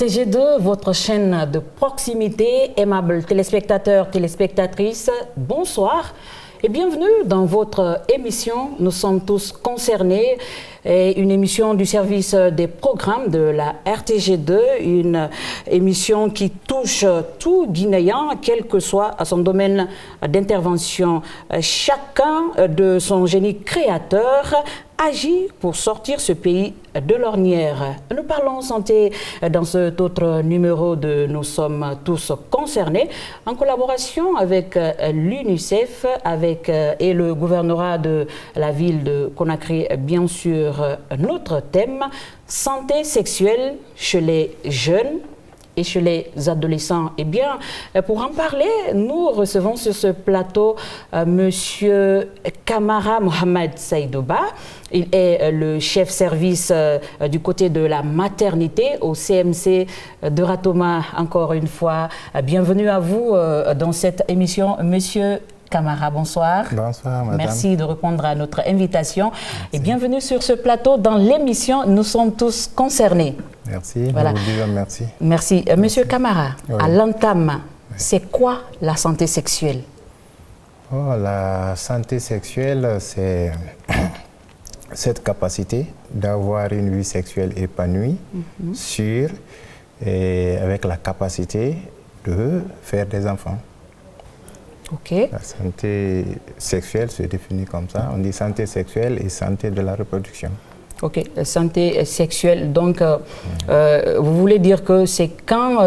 RTG2, votre chaîne de proximité, aimables téléspectateurs, téléspectatrices, bonsoir et bienvenue dans votre émission. Nous sommes tous concernés. Une émission du service des programmes de la RTG2, une émission qui touche tout Guinéen, quel que soit son domaine d'intervention. Chacun de son génie créateur agit pour sortir ce pays de l'ornière. Nous parlons santé dans cet autre numéro de Nous sommes tous concernés, en collaboration avec l'UNICEF et le gouvernorat de la ville de Conakry, bien sûr. Notre thème, santé sexuelle chez les jeunes et chez les adolescents. Eh bien, pour en parler, nous recevons sur ce plateau Monsieur Kamara Mohamed Saïdouba. Il est le chef service du côté de la maternité au CMC de Ratoma. Encore une fois, bienvenue à vous dans cette émission, Monsieur Kamara, bonsoir. Bonsoir, madame. Merci de répondre à notre invitation. Merci. Et bienvenue sur ce plateau dans l'émission Nous sommes tous concernés. Merci, voilà. Merci. Merci. Monsieur Kamara, oui. À l'entame, c'est quoi la santé sexuelle? La santé sexuelle, c'est cette capacité d'avoir une vie sexuelle épanouie, sûre, et avec la capacité de faire des enfants. Okay. La santé sexuelle se définit comme ça. On dit santé sexuelle et santé de la reproduction. Ok, santé sexuelle. Donc, vous voulez dire que c'est quand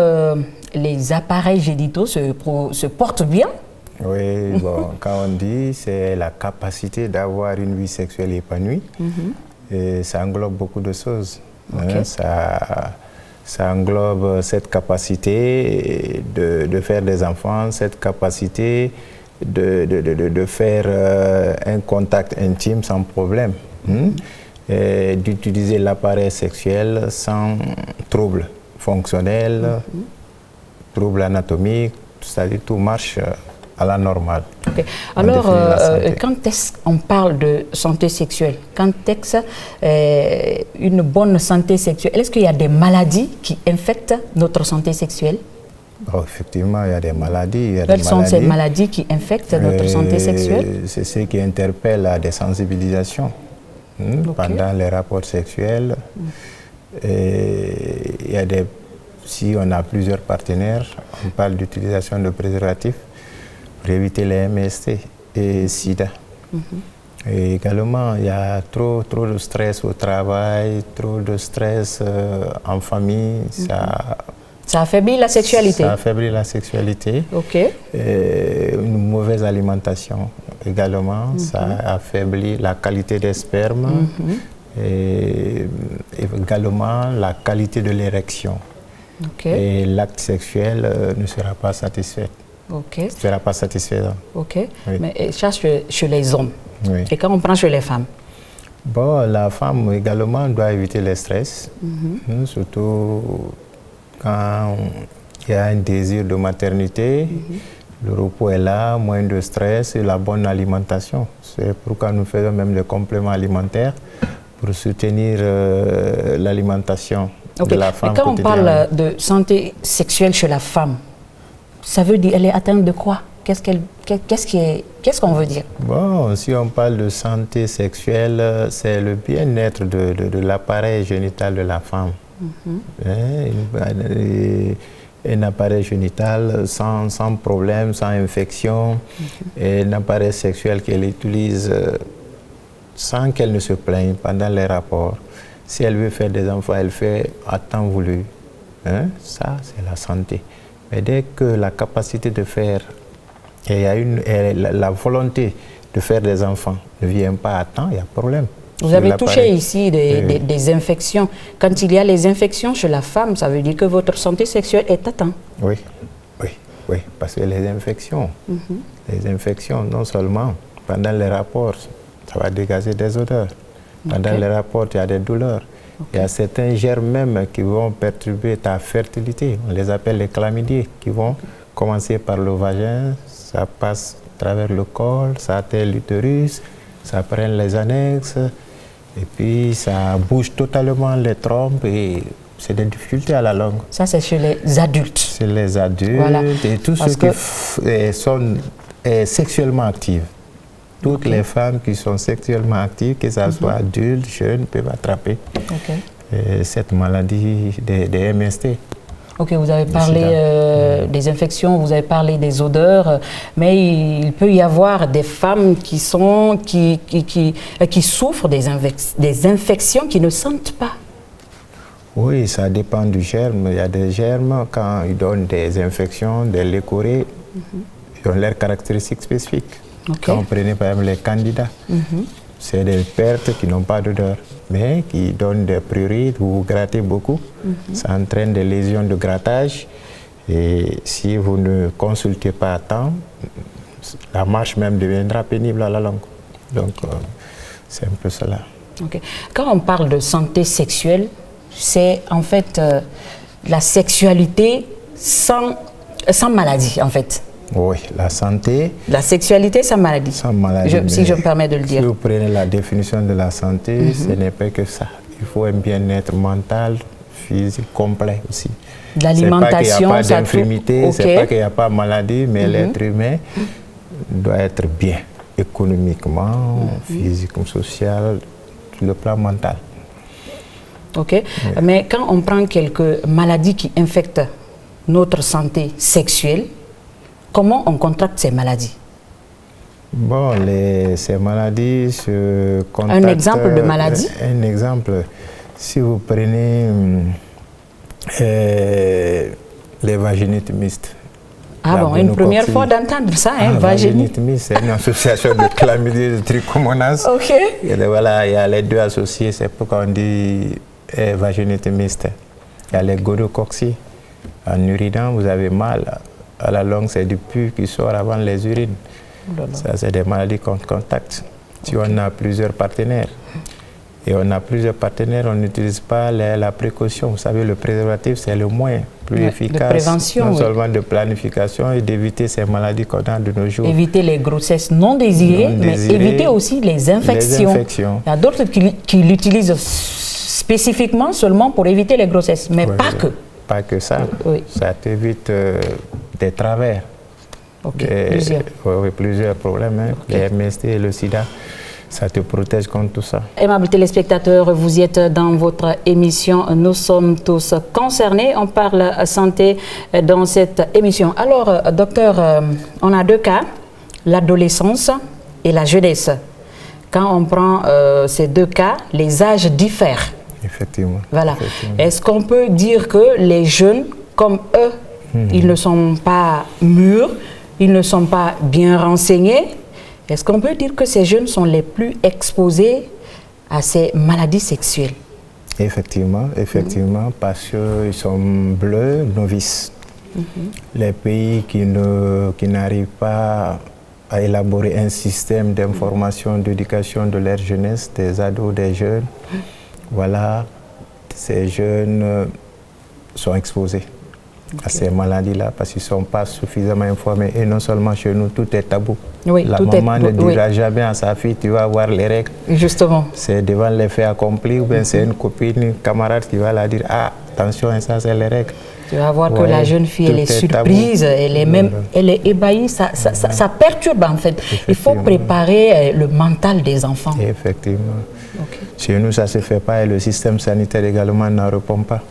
les appareils génitaux se portent bien? Oui, bon, quand on dit, c'est la capacité d'avoir une vie sexuelle épanouie. Et ça englobe beaucoup de choses. Okay. Ça englobe cette capacité de faire des enfants, cette capacité de faire un contact intime sans problème, d'utiliser l'appareil sexuel sans trouble fonctionnel, trouble anatomique, c'est-à-dire tout marche à la normale. Okay. Alors, quand est-ce qu'on parle de santé sexuelle, quand est-ce une bonne santé sexuelle, est-ce qu'il y a des maladies qui infectent notre santé sexuelle? Oh, effectivement, il y a des maladies. Quelles sont ces maladies qui infectent notre santé sexuelle? C'est ce qui interpelle à des sensibilisations pendant les rapports sexuels. Et il y a si on a plusieurs partenaires, on parle d'utilisation de préservatifs pour éviter les MST et SIDA. Et également, il y a trop de stress au travail, trop de stress en famille. Ça affaiblit la sexualité. Ça affaiblit la sexualité. Ok. Et une mauvaise alimentation également, ça affaiblit la qualité des spermes et également la qualité de l'érection. Okay. Et l'acte sexuel ne sera pas satisfait. Okay. Ne sera pas satisfaisant. Ok. Oui. Mais ça, chez les hommes. Oui. Et quand on prend chez les femmes? Bon, la femme également doit éviter le stress, surtout quand il y a un désir de maternité. Le repos est là, moins de stress et la bonne alimentation. C'est pourquoi nous faisons même des compléments alimentaires pour soutenir l'alimentation de la femme. Et quand on parle de santé sexuelle chez la femme, ça veut dire elle est atteinte de quoi? Qu'est-ce qu'on veut dire? Bon, si on parle de santé sexuelle, c'est le bien-être de l'appareil génital de la femme. Un appareil génital sans problème, sans infection, et un appareil sexuel qu'elle utilise sans qu'elle ne se plaigne pendant les rapports. Si elle veut faire des enfants, elle fait à temps voulu. Ça, c'est la santé. Mais dès que la capacité de faire, la volonté de faire des enfants ne vient pas à temps, il y a problème. Vous avez touché ici des infections. Quand il y a les infections chez la femme, ça veut dire que votre santé sexuelle est atteinte. Oui, parce que les infections, non seulement pendant les rapports, ça va dégager des odeurs. Pendant les rapports, il y a des douleurs. Il y a certains germes même qui vont perturber ta fertilité. On les appelle les chlamydiés, qui vont commencer par le vagin, ça passe à travers le col, ça atteint l'utérus, ça prend les annexes, et puis ça bouge totalement les trompes et c'est des difficultés à la longue. Ça, c'est chez les adultes. C'est les adultes et tous ceux qui sont sexuellement actifs. Toutes les femmes qui sont sexuellement actives, que ce soit adultes, jeunes, peuvent attraper cette maladie des MST. Ok, vous avez parlé des infections, vous avez parlé des odeurs, mais il peut y avoir des femmes qui souffrent des infections qui ne sentent pas. Oui, ça dépend du germe. Il y a des germes, quand ils donnent des infections, des leucorrhées, ils ont leurs caractéristiques spécifiques. Quand on prenait par exemple les candidats, c'est des pertes qui n'ont pas d'odeur, mais qui donnent des prurites, vous vous grattez beaucoup, ça entraîne des lésions de grattage. Et si vous ne consultez pas à temps, la marche même deviendra pénible à la longue. Donc, c'est un peu cela. Quand on parle de santé sexuelle, c'est en fait la sexualité sans maladie, en fait. Oui, la santé. La sexualité sans maladie. Sans maladie. Si je me permets de le dire. Si vous prenez la définition de la santé, ce n'est pas que ça. Il faut un bien-être mental, physique complet aussi. L'alimentation, ça ne c'est pas qu'il n'y a pas de maladie, mais l'être humain doit être bien économiquement, physiquement, social, sur le plan mental. Mais quand on prend quelques maladies qui infectent notre santé sexuelle, comment on contracte ces maladies? Bon, ces maladies se contractent... Un exemple de maladie? Un exemple, si vous prenez les vaginites mixtes. Ah bon, une première fois d'entendre ça, hein, vaginite mixte, c'est une association de chlamydia et de trichomonas. Et voilà, il y a les deux associés, c'est pourquoi on dit vaginite mixte. Il y a les gonococci. En urinant, vous avez mal. À la longue, c'est du pus qui sort avant les urines. Ça, c'est des maladies qu'on contacte. Si on a plusieurs partenaires, et on a plusieurs partenaires, on n'utilise pas la précaution. Vous savez, le préservatif, c'est le moyen plus efficace, de prévention, non seulement de planification et d'éviter ces maladies qu'on a de nos jours. Éviter les grossesses non désirées, mais éviter aussi les infections. Il y a d'autres qui l'utilisent spécifiquement seulement pour éviter les grossesses, mais pas que. Pas que ça. Ça t'évite des travers. Plusieurs problèmes. Hein. Les MST et le sida, ça te protège contre tout ça. Aimables téléspectateurs, vous êtes dans votre émission « Nous sommes tous concernés ». On parle santé dans cette émission. Alors, docteur, on a deux cas, l'adolescence et la jeunesse. Quand on prend ces deux cas, les âges diffèrent. Effectivement. Voilà. Est-ce qu'on peut dire que les jeunes, comme eux, ils ne sont pas mûrs, ils ne sont pas bien renseignés? Est-ce qu'on peut dire que ces jeunes sont les plus exposés à ces maladies sexuelles? Effectivement, parce qu'ils sont bleus, novices. Les pays qui n'arrivent pas à élaborer un système d'information, d'éducation de leur jeunesse, des ados, des jeunes, voilà, ces jeunes sont exposés à ces maladies-là parce qu'ils ne sont pas suffisamment informés. Et non seulement chez nous, tout est tabou. La maman ne dira jamais à sa fille, tu vas avoir les règles. Justement. C'est devant les faits accomplis ou bien c'est une copine, une camarade qui va la dire, ah, attention, ça c'est les règles. Tu vas voir que la jeune fille, elle est surprise, elle est ébahie, ça perturbe en fait. Il faut préparer le mental des enfants. Effectivement. Chez nous, ça ne se fait pas et le système sanitaire également n'en répond pas.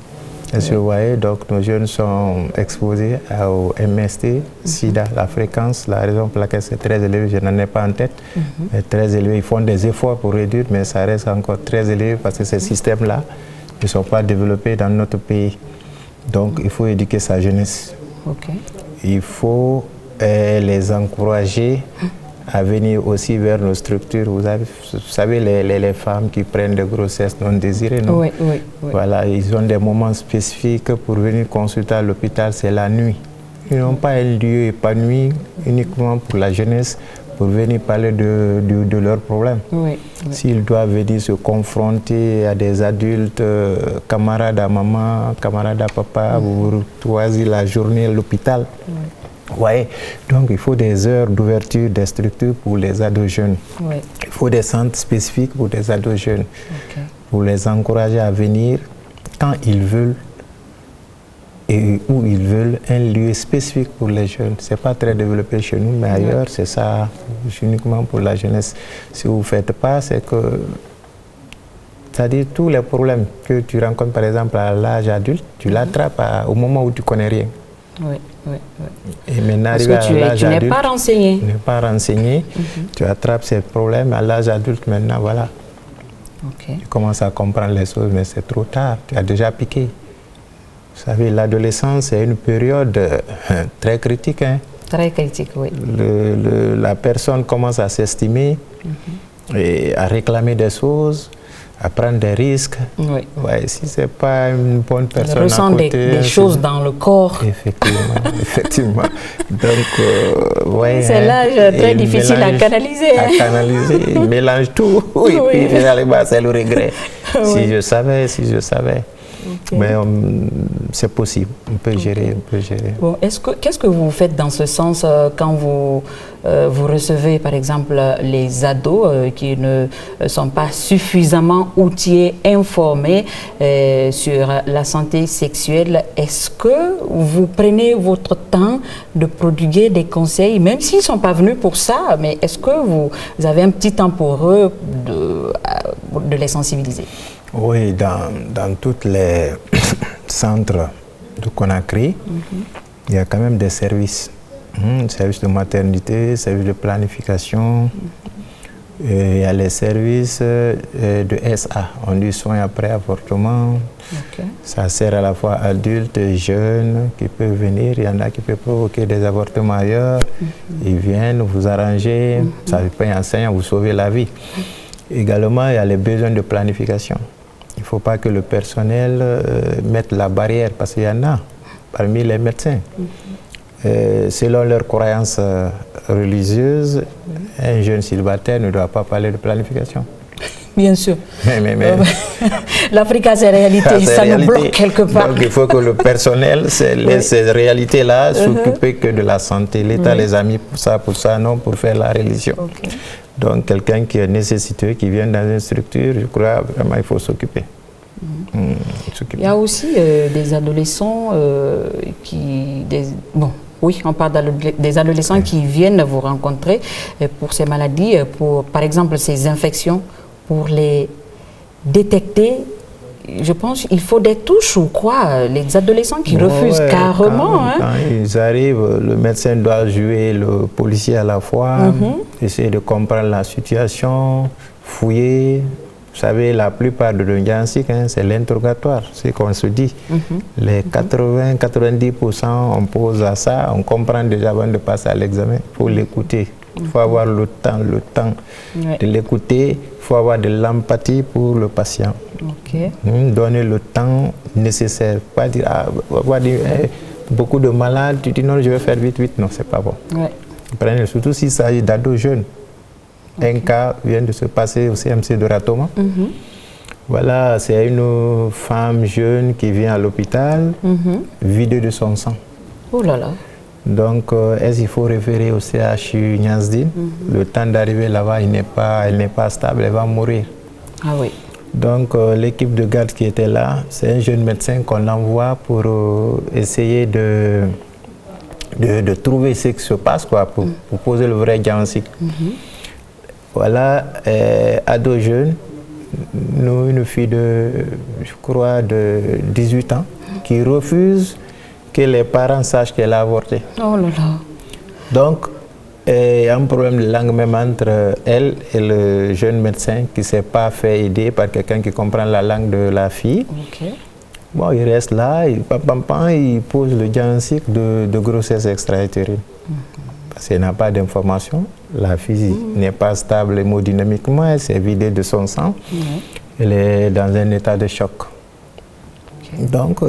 Est-ce que vous voyez, donc nos jeunes sont exposés au MST, SIDA, la fréquence, la raison pour laquelle c'est très élevé, je n'en ai pas en tête, mais très élevé. Ils font des efforts pour réduire, mais ça reste encore très élevé parce que ces systèmes-là ne sont pas développés dans notre pays. Donc il faut éduquer sa jeunesse. Il faut les encourager à venir aussi vers nos structures. Vous savez, les femmes qui prennent des grossesses non désirées, non? Oui. Voilà, ils ont des moments spécifiques pour venir consulter à l'hôpital, c'est la nuit. Ils n'ont pas un lieu épanoui uniquement pour la jeunesse, pour venir parler de leurs problèmes. S'ils doivent venir se confronter à des adultes, camarades à maman, camarades à papa, vous choisissez la journée à l'hôpital. Ouais. Donc il faut des heures d'ouverture des structures pour les ados jeunes. Il faut des centres spécifiques pour les ados jeunes, pour les encourager à venir quand ils veulent et où ils veulent un lieu spécifique pour les jeunes. Ce n'est pas très développé chez nous, mais ailleurs, c'est ça, uniquement pour la jeunesse. Si vous ne faites pas, c'est que, c'est-à-dire tous les problèmes que tu rencontres, par exemple, à l'âge adulte, tu l'attrapes au moment où tu ne connais rien. Oui, oui, oui. Et maintenant, parce que tu n'es pas renseigné. Tu n'es pas renseigné, tu attrapes ces problèmes à l'âge adulte maintenant, voilà. Okay. Tu commences à comprendre les choses, mais c'est trop tard, tu as déjà piqué. Vous savez, l'adolescence, c'est une période très critique. Hein. Très critique, oui. La personne commence à s'estimer et à réclamer des choses, à prendre des risques. Oui. Ouais, si ce n'est pas une bonne personne elle ressent des choses dans le corps. Effectivement, effectivement. Donc, ouais, c'est l'âge très difficile à canaliser. À canaliser, il mélange tout. Oui, oui. Puis finalement, c'est le regret. Oui. Si je savais. Okay. Mais c'est possible, on peut gérer, on peut gérer. Bon, qu'est-ce que vous faites dans ce sens quand vous recevez par exemple les ados qui ne sont pas suffisamment outillés, informés sur la santé sexuelle? Est-ce que vous prenez votre temps de prodiguer des conseils, même s'ils ne sont pas venus pour ça, mais est-ce que vous avez un petit temps pour eux de les sensibiliser? Oui, dans tous les centres de Conakry, il y a quand même des services. Services de maternité, services de planification. Il y a les services de SA, on dit soins après avortement. Okay. Ça sert à la fois adultes et jeunes qui peuvent venir. Il y en a qui peuvent provoquer des avortements ailleurs. Ils viennent, vous arranger, ça vous paye enseignant, vous sauvez la vie. Également, il y a les besoins de planification. Il ne faut pas que le personnel mette la barrière, parce qu'il y en a parmi les médecins. Selon leurs croyances religieuses, un jeune célibataire ne doit pas parler de planification. Bien sûr. Mais l'Afrique a ses réalités, ça nous bloque quelque part. Donc il faut que le personnel laisse ces réalités-là s'occuper que de la santé. L'État les a mis pour ça, non pour faire la religion. Okay. Donc quelqu'un qui est nécessiteux, qui vient dans une structure, je crois vraiment il faut s'occuper. Il y a aussi des adolescents oui, on parle des adolescents qui viennent vous rencontrer pour ces maladies, pour par exemple ces infections, pour les détecter. Je pense qu'il faut des touches ou quoi? Les adolescents qui refusent carrément. Quand ils arrivent, le médecin doit jouer le policier à la fois, essayer de comprendre la situation, fouiller. Vous savez, la plupart de nos diagnostics, c'est l'interrogatoire, c'est qu'on se dit. Les 80-90%, on pose à ça, on comprend déjà avant de passer à l'examen. Il faut l'écouter. Il faut avoir le temps de l'écouter. Il faut avoir de l'empathie pour le patient. Donner le temps nécessaire. Pas dire, beaucoup de malades, tu dis non, je vais faire vite. Non, c'est pas bon. Prenez, surtout s'il s'agit d'ados jeunes. Un cas vient de se passer au CMC de Ratoma. Voilà, c'est une femme jeune qui vient à l'hôpital, vidée de son sang. Oh là là. Donc, il faut référer au CHU Niansdine. Le temps d'arriver là-bas, elle n'est pas stable, elle va mourir. Ah oui. Donc, l'équipe de garde qui était là, c'est un jeune médecin qu'on envoie pour essayer de trouver ce qui se passe, quoi, pour poser le vrai diagnostic. Voilà, ado jeune, nous, une fille de, je crois, de 18 ans, qui refuse que les parents sachent qu'elle a avorté. Oh là là. Donc, il y a un problème de langue même entre elle et le jeune médecin qui ne s'est pas fait aider par quelqu'un qui comprend la langue de la fille. Bon, il reste là, il pose le diagnostic de grossesse extra-utérine. Parce qu'elle n'a pas d'information. La fille n'est pas stable hémodynamiquement, elle s'est vidée de son sang. Elle est dans un état de choc. Donc,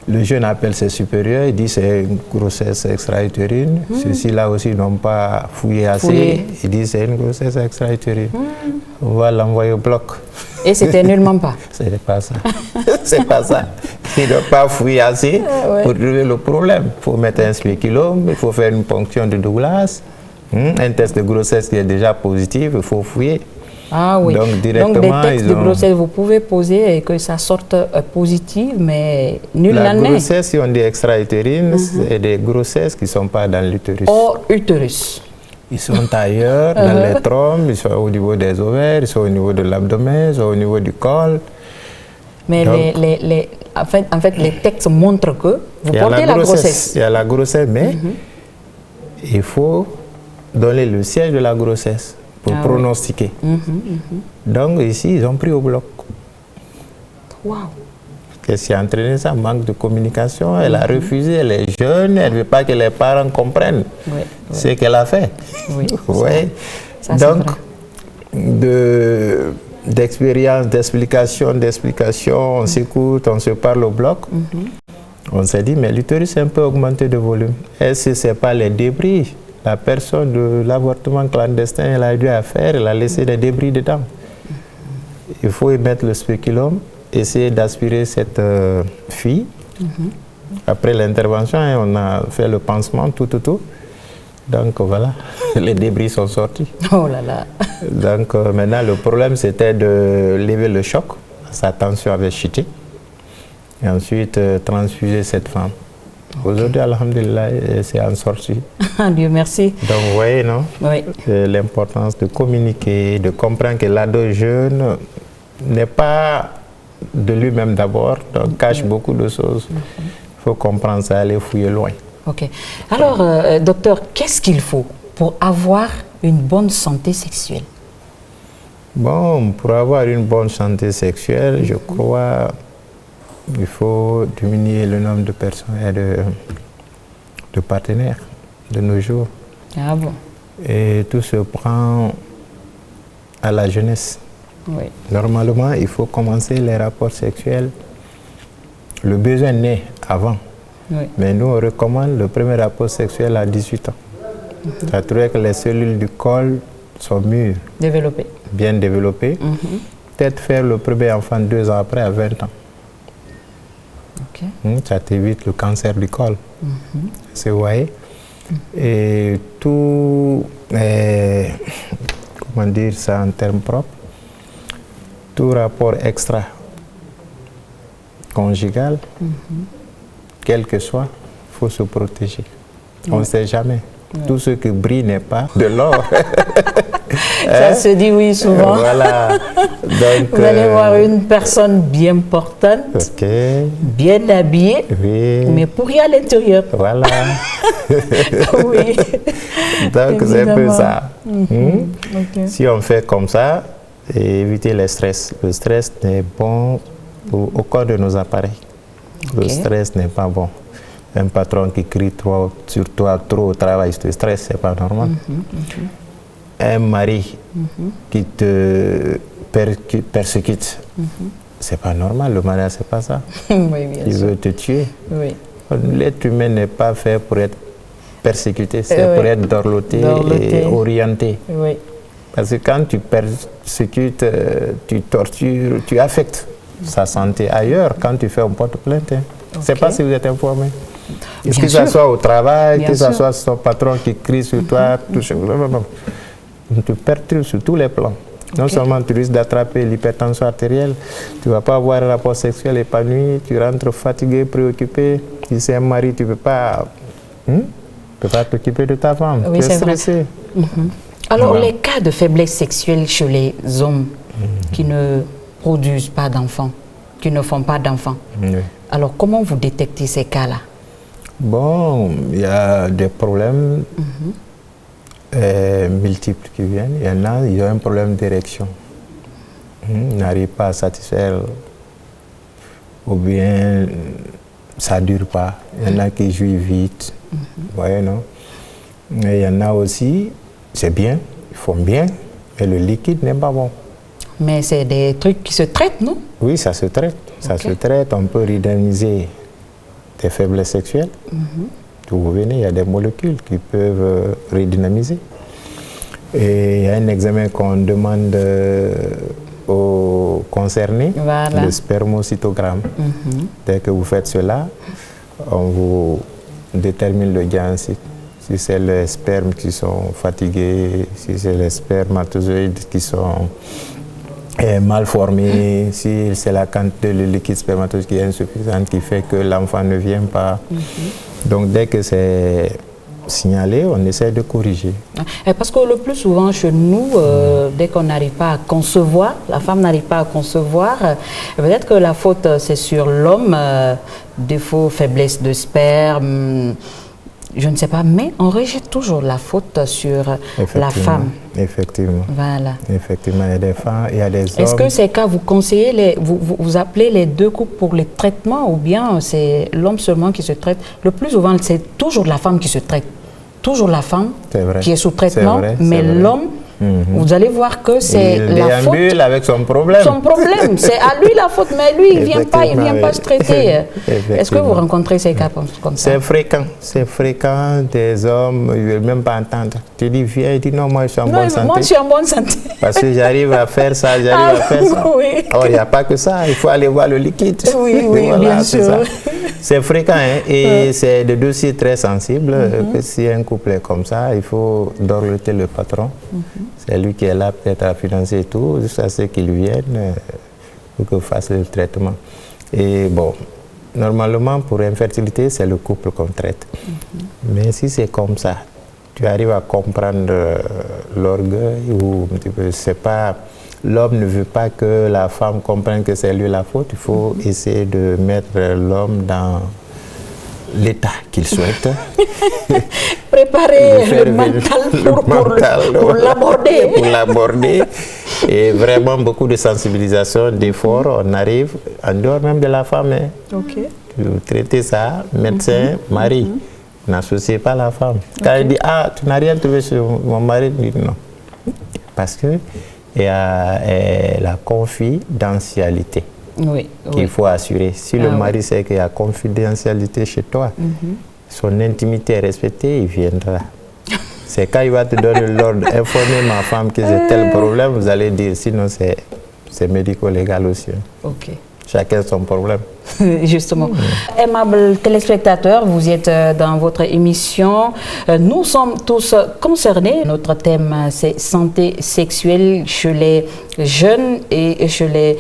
le jeune appelle ses supérieurs, il dit c'est une grossesse extra-utérine. Ceux-ci-là aussi n'ont pas fouillé assez. Il dit c'est une grossesse extra-utérine. On va l'envoyer au bloc. Et c'était nullement pas. C'est pas ça. C'est pas ça. Il ne doit pas fouiller assez pour trouver le problème. Il faut mettre un spéculum, il faut faire une ponction de Douglas, un test de grossesse qui est déjà positif, il faut fouiller. Ah oui. Donc, directement, des tests de grossesse, vous pouvez poser et que ça sorte positif, mais nul n'en est. La grossesse, si on dit extra-utérine, c'est des grossesses qui ne sont pas dans l'utérus. Hors utérus. Ils sont ailleurs, dans les trompes, ils sont au niveau des ovaires, ils sont au niveau de l'abdomen, ils sont au niveau du col. Mais donc, en fait, les textes montrent que vous portez la grossesse. Il y a la grossesse, mais il faut donner le siège de la grossesse pour pronostiquer. Donc ici, ils ont pris au bloc. Wow. Qu'est-ce qui a entraîné ça? Manque de communication. Elle a refusé, elle est jeune, elle ne veut pas que les parents comprennent ce qu'elle a fait. Oui. Ça, donc, d'expérience, d'explication, on s'écoute, on se parle au bloc. On s'est dit, mais l'utérus est un peu augmenté de volume. Est-ce que ce n'est pas les débris? La personne de l'avortement clandestin, elle a dû à faire, elle a laissé des débris dedans. Il faut y mettre le spéculum, essayer d'aspirer cette fille. Après l'intervention, on a fait le pansement, tout. Donc voilà, les débris sont sortis. Oh là là. Donc maintenant, le problème, c'était de lever le choc. Sa tension avait chuté. Et ensuite, transfuser cette femme. Aujourd'hui, alhamdulillah, c'est en sortie. Dieu merci. Donc, vous voyez, non? Oui. L'importance de communiquer, de comprendre que l'ado jeune n'est pas de lui-même d'abord, donc cache beaucoup de choses. Il faut comprendre ça, aller fouiller loin. Ok. Alors, docteur, qu'est-ce qu'il faut pour avoir une bonne santé sexuelle? Bon, pour avoir une bonne santé sexuelle, je crois qu'il faut diminuer le nombre de personnes et de partenaires de nos jours. Ah bon? Et tout se prend à la jeunesse. Oui. Normalement, il faut commencer les rapports sexuels. Le besoin naît avant. Oui. Mais nous, on recommande le premier rapport sexuel à 18 ans. Ça trouve que les cellules du col sont mûres. Développées. Bien développées. Peut-être faire le premier enfant 2 ans après, à 20 ans. Okay. Ça t'évite le cancer du col. C'est vous voyez. Et tout, comment dire ça en termes propres, tout rapport extra conjugal, quel que soit, il faut se protéger. On ne sait jamais. Tout ce qui brille n'est pas de l'or. Ça se dit oui souvent. Voilà. Donc, vous allez voir une personne bien portante, bien habillée, mais pourrie à l'intérieur. Voilà. Oui. Donc c'est un peu ça. Si on fait comme ça, et éviter le stress. Le stress n'est bon pour aucun de nos appareils. Le stress n'est pas bon. Un patron qui crie trop sur toi, trop au travail, te stresse, c'est pas normal. Un mari qui te persécute, c'est pas normal. Le mariage, c'est pas ça. Oui, Il veut te tuer. Oui. L'être humain n'est pas fait pour être persécuté, c'est pour être dorloté et orienté. Oui. Parce que quand tu persécutes, tu tortures, tu affectes sa santé ailleurs quand tu fais un porte-plainte. Je ne sais pas si vous êtes informé. Que ce soit au travail, que ce soit son patron qui crie sur toi, tu te perturbes sur tous les plans. Non seulement tu risques d'attraper l'hypertension artérielle, tu ne vas pas avoir un rapport sexuel épanoui, tu rentres fatigué, préoccupé. Si c'est un mari, tu ne peux pas t'occuper de ta femme. Oui, tu es stressé. Alors, les cas de faiblesse sexuelle chez les hommes qui ne produisent pas d'enfants, qui ne font pas d'enfants, alors comment vous détectez ces cas-là? Bon, il y a des problèmes multiples qui viennent. Il y en a, ils ont un problème d'érection. Ils n'arrivent pas à satisfaire, ou bien ça ne dure pas. Il y en a qui jouent vite. Vous voyez, non? Et il y en a aussi, c'est bien, ils font bien, mais le liquide n'est pas bon. Mais c'est des trucs qui se traitent, non? Oui, ça se traite. Ça se traite, on peut redynamiser des faiblesses sexuelles. Vous venez, il y a des molécules qui peuvent redynamiser. Et il y a un examen qu'on demande aux concernés, le spermocytogramme. Dès que vous faites cela, on vous détermine le diagnostic. Si c'est les spermes qui sont fatigués, si c'est les spermatozoïdes qui sont mal formés, si c'est la quantité de liquide spermatozoïde qui est insuffisante qui fait que l'enfant ne vient pas. Donc dès que c'est signalé, on essaie de corriger. Parce que le plus souvent chez nous, dès qu'on n'arrive pas à concevoir, la femme n'arrive pas à concevoir, peut-être que la faute c'est sur l'homme, défaut, faiblesse de sperme, je ne sais pas, mais on rejette toujours la faute sur la femme. Effectivement. Voilà. Effectivement, il y a des femmes, il y a des hommes. Est-ce que ces cas, vous conseillez, vous appelez les deux couples pour les traitements ou bien c'est l'homme seulement qui se traite? Le plus souvent, c'est toujours la femme qui se traite. Toujours la femme qui est sous traitement, mais l'homme, vous allez voir que c'est la faute. Il avec son problème. Son problème, c'est à lui la faute, mais lui, il ne vient pas se traiter. Est-ce que vous rencontrez ces cas comme ça? C'est fréquent, des hommes, ils ne veulent même pas entendre. Tu dis, viens, il dit non, moi je suis en bonne santé. Moi je suis en bonne santé. Parce que j'arrive à faire ça, j'arrive à faire ça. Oui. Oh, il n'y a pas que ça, il faut aller voir le liquide. Oui, voilà, bien sûr. C'est fréquent, hein, et c'est des dossiers très sensibles. Que si un couple est comme ça, il faut dorloter le patron. C'est lui qui est là peut-être à financer tout, jusqu'à ce qu'il vienne pour qu'il fasse le traitement. Et bon, normalement pour infertilité, c'est le couple qu'on traite. Mais si c'est comme ça, tu arrives à comprendre l'orgueil ou un petit peu, c'est pas... L'homme ne veut pas que la femme comprenne que c'est lui la faute. Il faut essayer de mettre l'homme dans l'état qu'il souhaite. Préparer le mental pour l'aborder. Pour l'aborder. Et vraiment beaucoup de sensibilisation, d'efforts. On arrive en dehors même de la femme. Vous traitez ça, médecin, mari. N'associez pas la femme. Quand il dit, ah, tu n'as rien trouvé sur mon mari, il dit non. Parce que il y a la confidentialité qu'il faut assurer. Si le mari sait qu'il y a confidentialité chez toi, son intimité est respectée, il viendra. C'est quand il va te donner l'ordre, informer ma femme que j'ai tel problème, vous allez dire, sinon c'est médico-légal aussi. Chacun son problème. Justement. Aimables téléspectateurs, vous êtes dans votre émission. Nous sommes tous concernés. Notre thème, c'est santé sexuelle chez les jeunes et chez les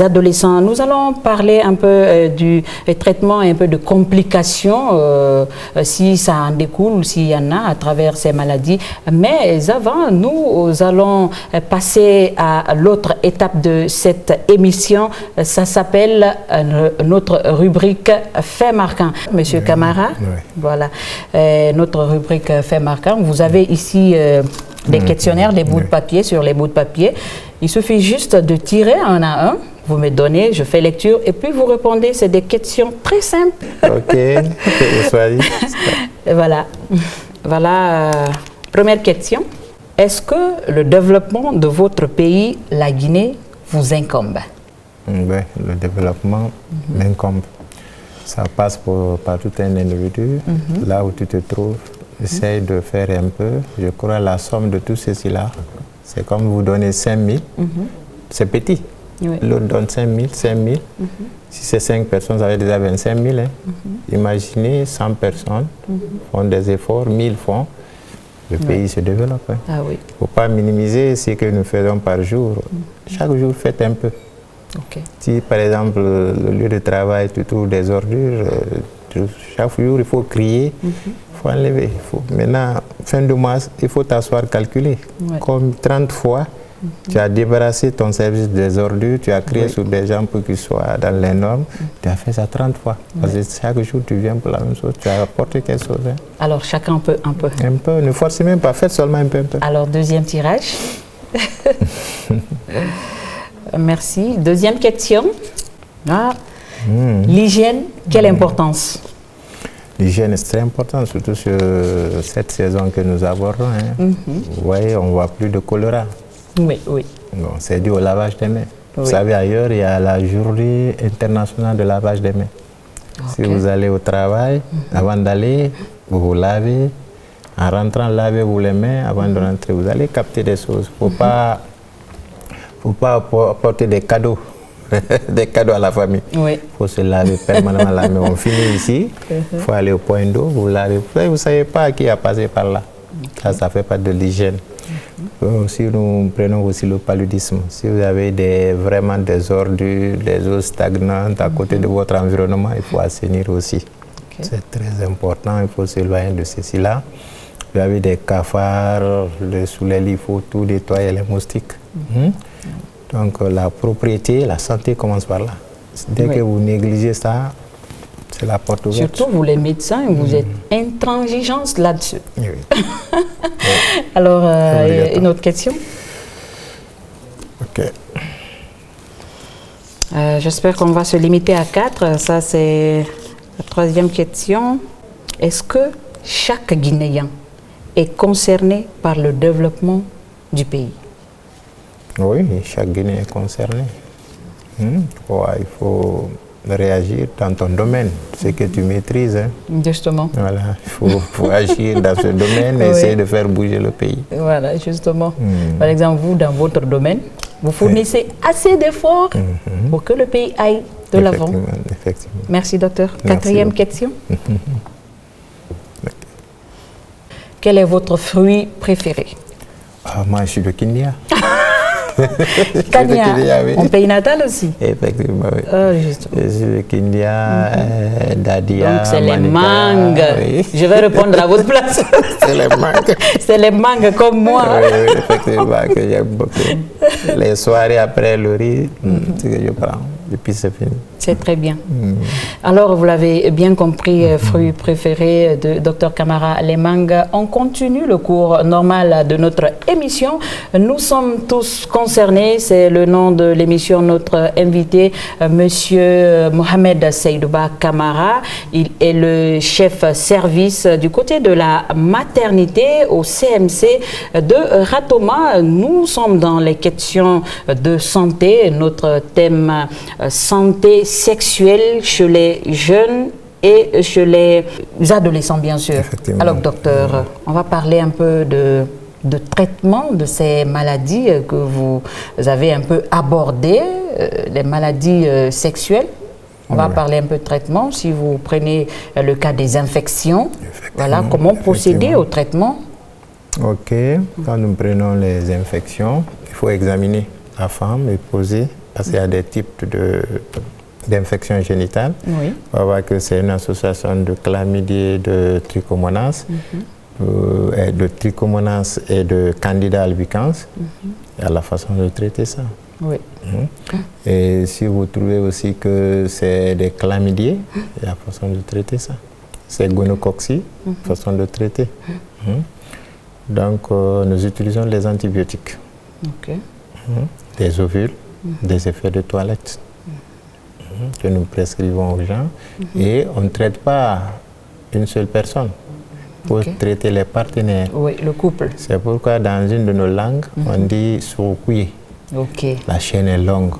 adolescents. Nous allons parler un peu du traitement et un peu de complications, si ça en découle ou s'il y en a à travers ces maladies. Mais avant, nous allons passer à l'autre étape de cette émission. Ça s'appelle notre rubrique Fait marquant. Monsieur Camara, voilà, notre rubrique Fait marquant. Vous avez ici des questionnaires, des bouts de papier sur les bouts de papier. Il suffit juste de tirer un à un. Vous me donnez, je fais lecture et puis vous répondez. C'est des questions très simples. Ok, voilà. Voilà, première question. Est-ce que le développement de votre pays, la Guinée, vous incombe? Oui, le développement m'incombe. Ça passe par tout un individu. Là où tu te trouves, essaye de faire un peu. Je crois la somme de tout ceci-là, c'est comme vous donnez 5 000. C'est petit. L'autre donne 5 000, 5 000. Si c'est 5 personnes, ça va déjà 25 000. Hein. Imaginez 100 personnes font des efforts, 1000 font. Le pays se développe. Hein. Ah oui. Il ne faut pas minimiser ce que nous faisons par jour. Chaque jour, faites un peu. Si par exemple le lieu de travail tu trouves des ordures, chaque jour il faut crier, il faut enlever. Maintenant, fin de mois, il faut t'asseoir, calculer. Comme 30 fois, tu as débarrassé ton service des ordures, tu as crié sur des gens pour qu'ils soient dans les normes. Tu as fait ça 30 fois. Parce que chaque jour tu viens pour la même chose, tu as apporté quelque chose. Hein. Alors chacun peut un peu. Un peu, ne forcez même pas, faites seulement un peu. Alors deuxième tirage. Merci. Deuxième question. L'hygiène, quelle importance? L'hygiène est très importante, surtout sur cette saison que nous abordons. Hein. Vous voyez, on ne voit plus de choléra. Oui, oui. Bon, c'est dû au lavage des mains. Vous savez, ailleurs, il y a la journée internationale de lavage des mains. Si vous allez au travail, avant d'aller, vous vous lavez. En rentrant, lavez-vous les mains avant de rentrer. Vous allez capter des choses. Il ne faut pas apporter des cadeaux des cadeaux à la famille. Oui. Il faut se laver permanemment la main. On finit ici, il faut aller au point d'eau, vous lavez. Vous ne savez pas qui a passé par là. Ça fait pas de l'hygiène. Si nous prenons aussi le paludisme, si vous avez vraiment des ordures, des eaux stagnantes à côté de votre environnement, il faut assainir aussi. C'est très important, il faut s'éloigner de ceci-là. Vous avez des cafards, sous les lits, il faut tout nettoyer, les moustiques. Donc la propriété, la santé commence par là. Dès que vous négligez ça, c'est la porte ouverte. Surtout vous les médecins, vous êtes intransigeants là-dessus. Oui. Alors, une autre question? Ok. J'espère qu'on va se limiter à 4. Ça, c'est la troisième question. Est-ce que chaque Guinéen est concerné par le développement du pays? Oui, chaque Guinéen est concerné. Il faut réagir dans ton domaine, ce que tu maîtrises. Justement. Voilà, il faut agir dans ce domaine et essayer de faire bouger le pays. Voilà, justement. Par exemple, vous, dans votre domaine, vous fournissez assez d'efforts pour que le pays aille de l'avant. Effectivement. Merci, docteur. Quatrième question. Okay. Quel est votre fruit préféré? Moi, je suis de Kindia. Kenya, oui. En pays natal aussi. Effectivement, oui. Justement. Je suis de Kindia, Dadia. Donc c'est les mangues. Oui. Je vais répondre à votre place. C'est les mangues. C'est les mangues comme moi. Oui, effectivement, que j'aime beaucoup. Les soirées après le riz, c'est que je prends. Et puis c'est fini. C'est très bien. Alors, vous l'avez bien compris, fruit préféré de Dr Camara, les mangues. On continue le cours normal de notre émission. Nous sommes tous concernés. C'est le nom de l'émission. Notre invité, Monsieur Mohamed Seydouba Camara. Il est le chef service du côté de la maternité au CMC de Ratoma. Nous sommes dans les questions de santé. Notre thème santé sexuelle chez les jeunes et chez les adolescents, bien sûr. Alors, docteur, on va parler un peu de traitement de ces maladies que vous avez un peu abordées, les maladies sexuelles. On va parler un peu de traitement. Si vous prenez le cas des infections, voilà, comment procéder au traitement? Ok, quand nous prenons les infections, il faut examiner la femme et poser, parce qu'il y a des types d'infections génitales. Oui. On va voir que c'est une association de chlamydia et de trichomonas, et de candida albicans. Il y a la façon de traiter ça. Oui. Et si vous trouvez aussi que c'est des chlamydiés, il y a la façon de traiter ça. C'est gonococcie, façon de traiter. Donc, nous utilisons les antibiotiques, des ovules, des effets de toilette que nous prescrivons aux gens. Et on ne traite pas une seule personne. Il faut traiter les partenaires. Oui, le couple. C'est pourquoi dans une de nos langues, on dit suroukuye. Ok. La chaîne est longue.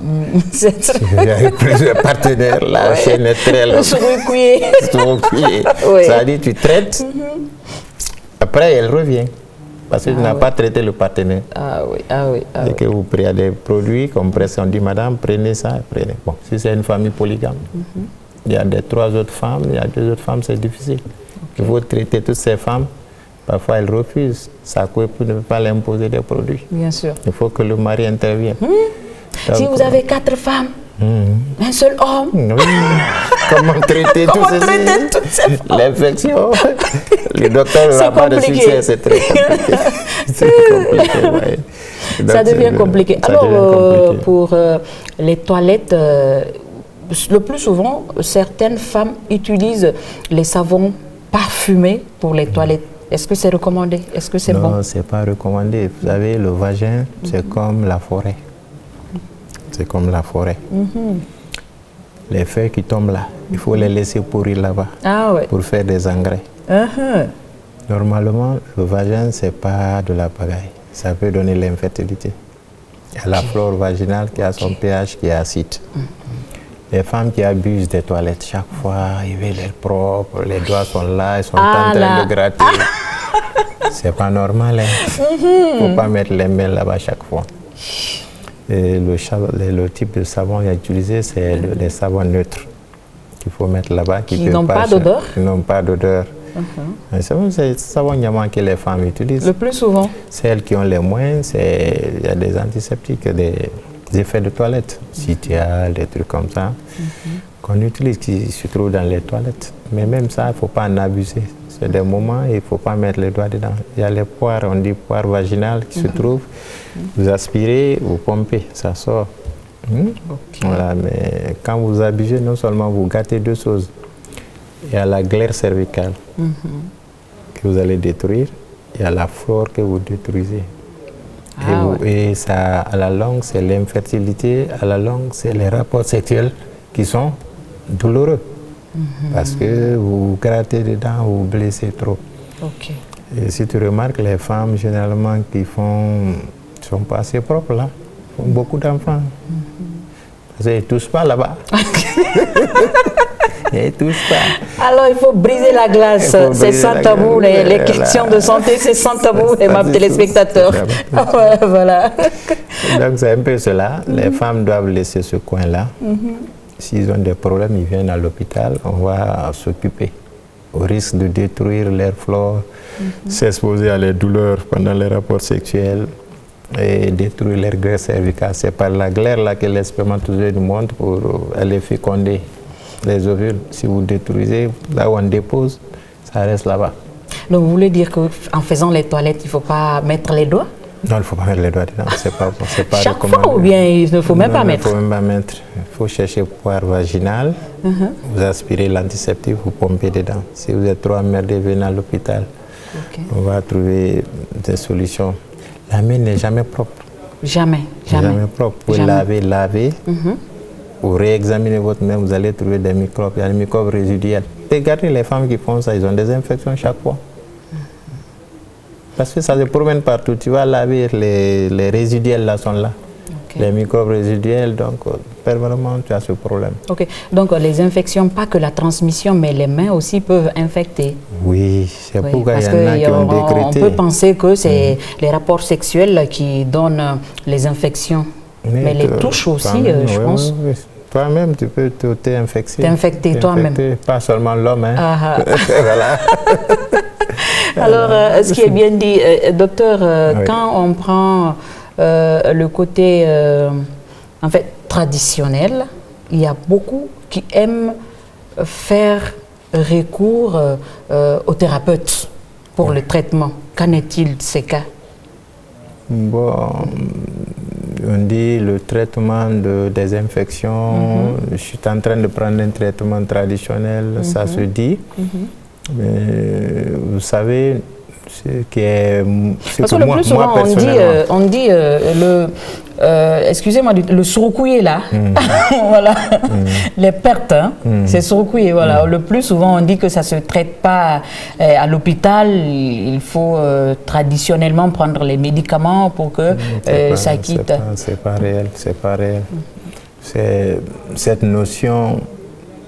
Si vous avez plusieurs partenaires, la chaîne est très longue. Suroukuye. Suroukuye. Ça veut dire tu traites, après elle revient. Parce que tu n'as pas traité le partenaire. Et que vous prenez des produits comme pression, on dit madame, prenez ça, prenez. Bon, si c'est une famille polygame, il y a 3 autres femmes, il y a 2 autres femmes, c'est difficile. Il faut traiter toutes ces femmes. Parfois, elles refusent. Ça ne peut pas l'imposer des produits. Bien sûr. Il faut que le mari intervienne. Donc, si vous avez 4 femmes, un seul homme. Oui. Comment traiter tout ceci? L'infection. Le docteur n'aura pas de succès, c'est très compliqué. C'est compliqué, ouais. Ça devient compliqué. Alors, pour les toilettes, le plus souvent, certaines femmes utilisent les savons parfumés pour les toilettes. Est-ce que c'est recommandé? Est-ce que c'est bon? Non, ce n'est pas recommandé. Vous savez, le vagin, c'est comme la forêt. C'est comme la forêt. Les feuilles qui tombent là, il faut les laisser pourrir là-bas pour faire des engrais. Normalement, le vagin, ce n'est pas de la pagaille. Ça peut donner l'infertilité. Il y a la flore vaginale qui a son pH qui est acide. Les femmes qui abusent des toilettes, chaque fois, ils veulent être propres, les doigts sont là, ils sont en train de gratter. C'est pas normal. Il ne faut pas mettre les mains là-bas chaque fois. Et le type de savon à utiliser, c'est les savons neutres qu'il faut mettre là-bas. Qui n'ont pas d'odeur? Qui n'ont pas d'odeur. C'est le savon Yaman que les femmes utilisent. Le plus souvent? Celles qui ont les moins, il y a des antiseptiques, des effets de toilette, Citia, des trucs comme ça, qu'on utilise, qui se trouvent dans les toilettes. Mais même ça, il ne faut pas en abuser. C'est des moments, il ne faut pas mettre les doigts dedans. Il y a les poires, on dit poires vaginales qui se trouvent. Vous aspirez, vous pompez, ça sort. Voilà, mais quand vous abusez, non seulement vous gâtez deux choses. Il y a la glaire cervicale que vous allez détruire, il y a la flore que vous détruisez. Et ça, à la longue, c'est l'infertilité, à la longue, c'est les rapports sexuels qui sont douloureux. Parce que vous grattez dedans, vous blessez trop. Et si tu remarques, les femmes, généralement, qui ne sont pas assez propres, là, font beaucoup d'enfants. Parce qu'ils ne touchent pas là-bas. Ils ne touchent pas. Alors, il faut briser la glace. C'est sans tabou. Les questions de santé, c'est sans tabou, et mes téléspectateurs. Voilà. Donc, c'est un peu cela. Les femmes doivent laisser ce coin-là. S'ils ont des problèmes, ils viennent à l'hôpital, on va s'occuper. Au risque de détruire leur flore, s'exposer à les douleurs pendant les rapports sexuels et détruire leur glaire cervicale. C'est par la glaire là que les spermatozoïdes montent pour aller féconder les ovules. Si vous détruisez, là où on dépose, ça reste là-bas. Donc vous voulez dire qu'en faisant les toilettes, il ne faut pas mettre les doigts? Non, il ne faut pas mettre les doigts dedans, c'est pas chaque fois ou bien il ne faut même pas mettre? Il ne faut même pas mettre. Il faut chercher poire vaginale, vous aspirez l'antiseptique, vous pompez dedans. Si vous êtes trop emmerdé, venez à l'hôpital. On va trouver des solutions. La main n'est jamais propre. Jamais. Jamais propre. Vous pouvez laver. Vous réexaminez votre main, vous allez trouver des microbes. Il y a des microbes résiduels. Regardez les femmes qui font ça, ils ont des infections chaque fois. Parce que ça se promène partout. Tu vas laver, les résiduels là sont là. Les microbes résiduels, donc permanemment tu as ce problème. Donc les infections, pas que la transmission, mais les mains aussi peuvent infecter. Oui, c'est pourquoi il y en a qui ont décrété. On peut penser que c'est les rapports sexuels qui donnent les infections. Mais les touches aussi, je pense. Oui. Toi-même, tu peux t'infecter. T'infecter toi-même. Pas seulement l'homme. Voilà. Alors, ce qui est bien dit, docteur, quand on prend le côté en fait, traditionnel, il y a beaucoup qui aiment faire recours aux thérapeutes pour le traitement. Qu'en est-il de ces cas? Bon, on dit le traitement des infections, je suis en train de prendre un traitement traditionnel, ça se dit. Mais vous savez, ce qui est... Parce que le plus souvent, on dit excusez-moi, le sourcouillé là, voilà, les pertes, c'est sourcouillé, voilà. Le plus souvent, on dit que ça ne se traite pas à l'hôpital, il faut traditionnellement prendre les médicaments pour que ça quitte. C'est pas réel, c'est pas réel. Cette notion,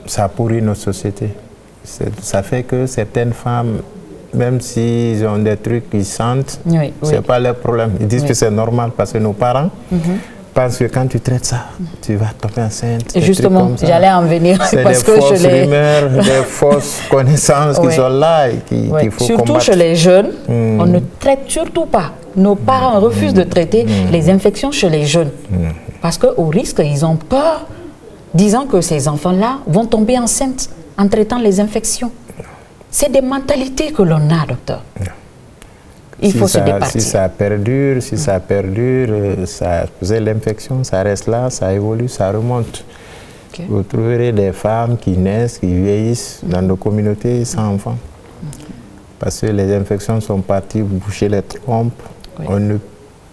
ça pourrit nos sociétés. Ça fait que certaines femmes, même s'ils ont des trucs qu'ils sentent, c'est pas leur problème. Ils disent que c'est normal parce que nos parents pensent que quand tu traites ça, tu vas tomber enceinte. Et justement, j'allais en venir. C'est des fausses rumeurs, des fausses connaissances qui sont là et qu'il faut surtout combattre. Chez les jeunes, on ne traite surtout pas. Nos parents refusent de traiter les infections chez les jeunes. Parce qu'au risque, ils ont peur, disant que ces enfants-là vont tomber enceintes en traitant les infections. C'est des mentalités que l'on a, docteur. Il faut se départir. Si ça perdure, l'infection, ça reste là, ça évolue, ça remonte. Vous trouverez des femmes qui naissent, qui vieillissent dans nos communautés sans enfants. Parce que les infections sont parties boucher les trompes, on ne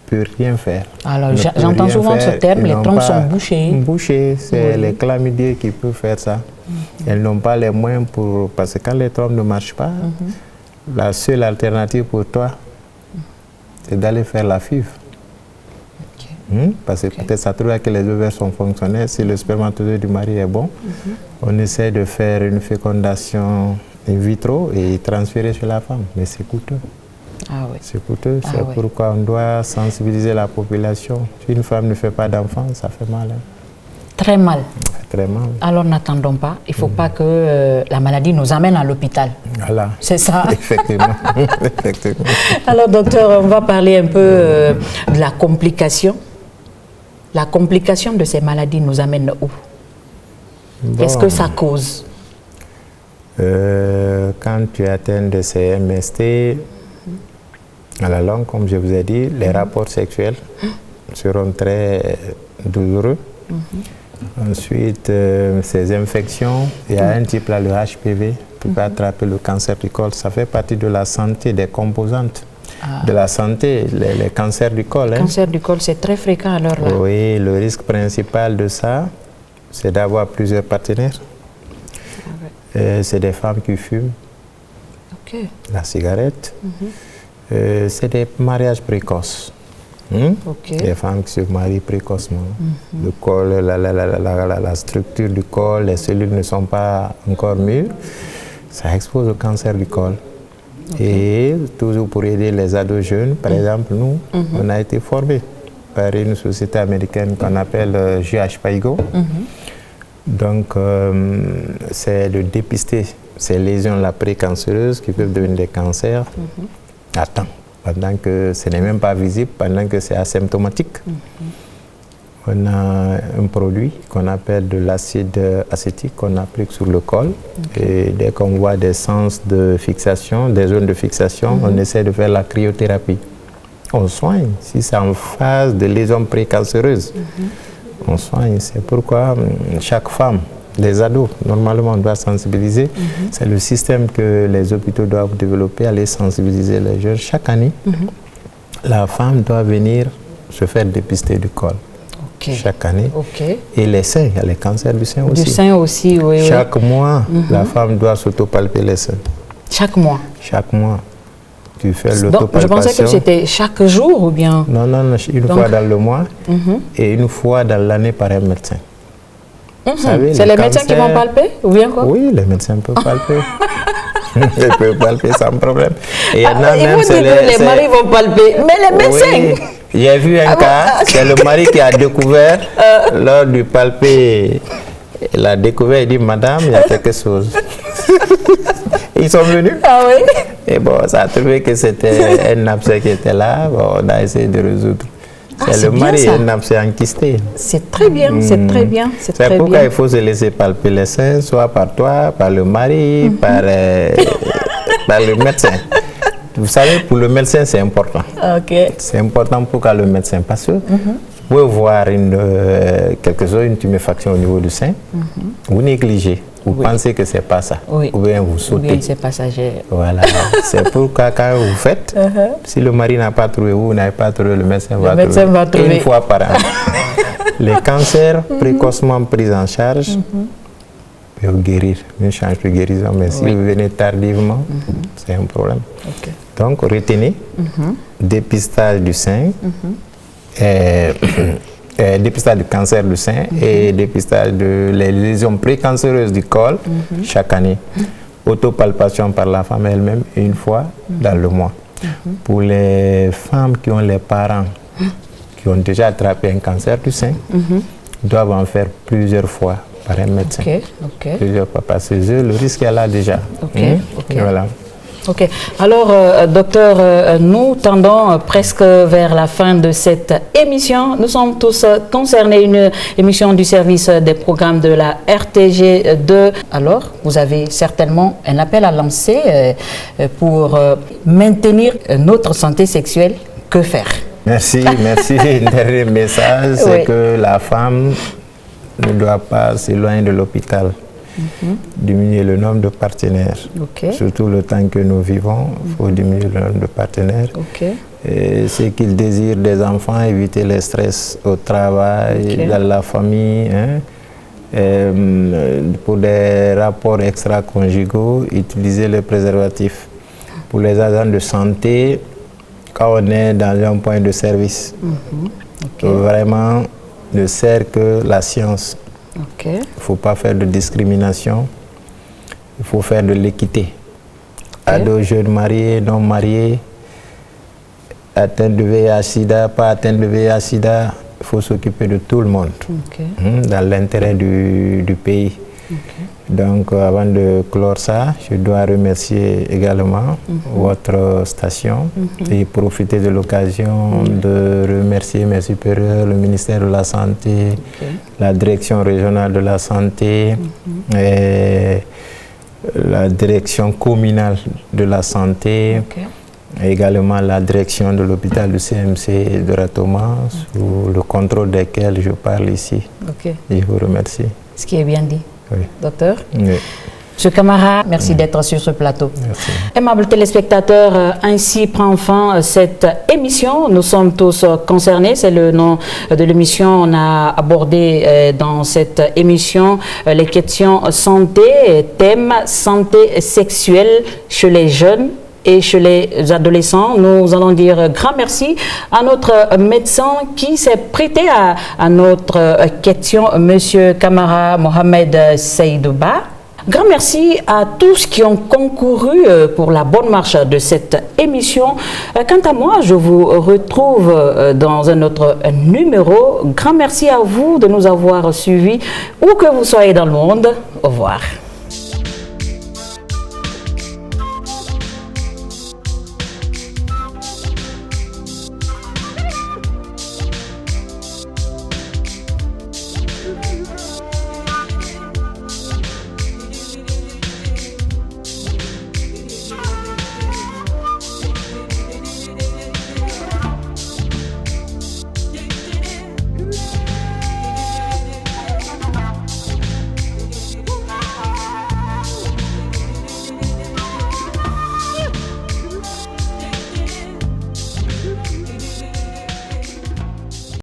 peut rien faire. Alors j'entends souvent ce terme, les trompes sont bouchées. Bouchées, c'est les chlamydiés qui peuvent faire ça. Elles n'ont pas les moyens pour... Parce que quand les trompes ne marchent pas, la seule alternative pour toi, c'est d'aller faire la FIV. Parce que peut-être ça trouve que les ovaires sont fonctionnels. Si le spermatozoïde du mari est bon, on essaie de faire une fécondation in vitro et transférer chez la femme. Mais c'est coûteux. Ah oui. C'est coûteux. C'est pourquoi on doit sensibiliser la population. Si une femme ne fait pas d'enfant, ça fait mal. Hein. Très mal. Très mal. Alors n'attendons pas. Il ne faut pas que la maladie nous amène à l'hôpital. Voilà. C'est ça. Effectivement. Effectivement. Alors docteur, on va parler un peu de la complication. La complication de ces maladies nous amène où? Qu'est-ce que ça cause? Quand tu atteins de ces MST, à la longue, comme je vous ai dit, les rapports sexuels seront très douloureux. Ensuite, ces infections, il y a un type là, le HPV, qui peut attraper le cancer du col. Ça fait partie de la santé, des composantes de la santé, les cancers du col. Le cancer du col, c'est très fréquent alors là. Oui, le risque principal de ça, c'est d'avoir plusieurs partenaires. C'est des femmes qui fument, la cigarette. C'est des mariages précoces. Les femmes qui se marient précocement. Le col, la structure du col, les cellules ne sont pas encore mûres. Ça expose au cancer du col. Et toujours pour aider les ados jeunes, par exemple, nous, on a été formés par une société américaine qu'on appelle JH Paigo. Donc, c'est de dépister ces lésions-là précancéreuses qui peuvent devenir des cancers à temps, pendant que ce n'est même pas visible, pendant que c'est asymptomatique. On a un produit qu'on appelle de l'acide acétique qu'on applique sur le col. Et dès qu'on voit des sens de fixation, des zones de fixation, on essaie de faire la cryothérapie. On soigne. Si c'est en phase de lésion précancéreuse, on soigne. C'est pourquoi chaque femme, les ados, normalement on doit sensibiliser. C'est le système que les hôpitaux doivent développer, aller sensibiliser les jeunes. Chaque année, la femme doit venir se faire dépister du col. Chaque année. Et les seins, il y a les cancers du sein aussi. Du sein aussi, oui. Chaque mois, la femme doit s'autopalper les seins. Chaque mois? Chaque mois. Tu fais l'autopalpation. Je pensais que c'était chaque jour ou bien? Non, une fois dans le mois et une fois dans l'année par un médecin. C'est les médecins qui vont palper ou bien quoi? Oui, les médecins peuvent palper. Ils peuvent palper sans problème. Et ils vont dire que les maris vont palper, mais les médecins... Oui. J'ai vu un cas, c'est le mari qui a découvert lors du palpé. Il a découvert, il dit, madame, il y a quelque chose. Ils sont venus. Ah oui. Et bon, ça a trouvé que c'était un abcès qui était là. Bon, on a essayé de résoudre. C'est le mari, un abcès enquisté. C'est très bien, c'est très bien. C'est pourquoi il faut se laisser palper les seins, soit par toi, par le mari, par le médecin. Vous savez, pour le médecin, c'est important. C'est important pour le médecin parce que vous pouvez voir quelque chose, une tuméfaction au niveau du sein, vous négligez, vous pensez que ce n'est pas ça, ou bien vous sautez. Ou bien c'est passager. Voilà, c'est pourquoi quand vous faites, si le mari n'a pas trouvé, vous n'avez pas trouvé, le médecin va trouver une fois par an. Les cancers précocement pris en charge, peuvent guérir, une chance de guérison, mais si vous venez tardivement, c'est un problème. Donc, retenez, dépistage du sein, dépistage du cancer du sein et dépistage de les lésions précancéreuses du col chaque année. Autopalpation par la femme elle-même une fois dans le mois. Pour les femmes qui ont les parents qui ont déjà attrapé un cancer du sein, doivent en faire plusieurs fois par un médecin. Plusieurs fois parce que le risque est là déjà. Voilà. Alors, docteur, nous tendons presque vers la fin de cette émission. Nous sommes tous concernés, une émission du service des programmes de la RTG2. Alors, vous avez certainement un appel à lancer pour maintenir notre santé sexuelle. Que faire? Merci. Un dernier message, c'est que la femme ne doit pas s'éloigner de l'hôpital. Diminuer le nombre de partenaires. Surtout le temps que nous vivons, il faut diminuer le nombre de partenaires. Et ceux qui désirent des enfants, éviter les stress au travail, dans la famille. Pour des rapports extra-conjugaux, utiliser le préservatif. Pour les agents de santé, quand on est dans un point de service, vraiment ne sert que la science. Il ne faut pas faire de discrimination, il faut faire de l'équité. Ados, jeunes mariés, non mariés, atteinte de VIH-Sida, pas atteinte de VIH-Sida, il faut s'occuper de tout le monde, dans l'intérêt du pays. Donc, avant de clore ça, je dois remercier également votre station et profiter de l'occasion de remercier mes supérieurs, le ministère de la Santé, la direction régionale de la santé et la direction communale de la santé, et également la direction de l'hôpital du CMC de Ratoma, sous le contrôle desquels je parle ici. Je vous remercie. Ce qui est bien dit. Oui. Docteur. Oui. Monsieur Camara, merci d'être sur ce plateau. Merci. Aimables téléspectateurs, ainsi prend fin cette émission. Nous sommes tous concernés, c'est le nom de l'émission. On a abordé dans cette émission les questions santé, thème santé sexuelle chez les jeunes et chez les adolescents. Nous allons dire grand merci à notre médecin qui s'est prêté à notre question, Monsieur Camara Mohamed Seydouba. Grand merci à tous qui ont concouru pour la bonne marche de cette émission. Quant à moi, je vous retrouve dans un autre numéro. Grand merci à vous de nous avoir suivis, où que vous soyez dans le monde. Au revoir.